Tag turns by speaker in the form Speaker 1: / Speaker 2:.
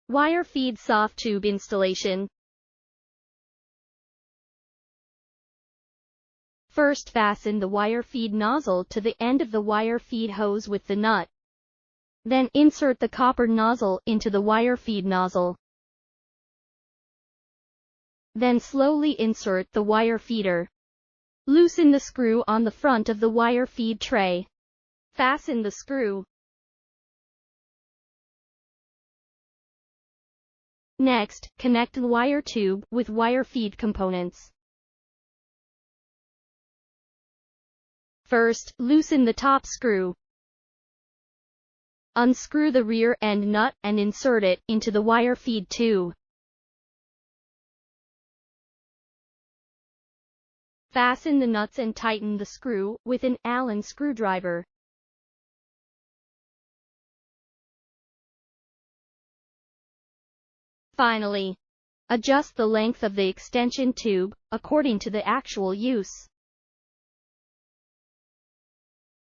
Speaker 1: Wire feed soft tube installation. First, fasten the wire feed nozzle to the end of the wire feed hose with the nut. Then insert the copper nozzle into the wire feed nozzle. Then slowly insert the wire feeder. Loosen the screw on the front of the wire feed tray. Fasten the screw. Next, connect the wire tube with wire feed components. First, loosen the top screw. Unscrew the rear end nut and insert it into the wire feed tube. Fasten the nuts and tighten the screw with an Allen screwdriver. Finally, adjust the length of the extension tube according to the actual use.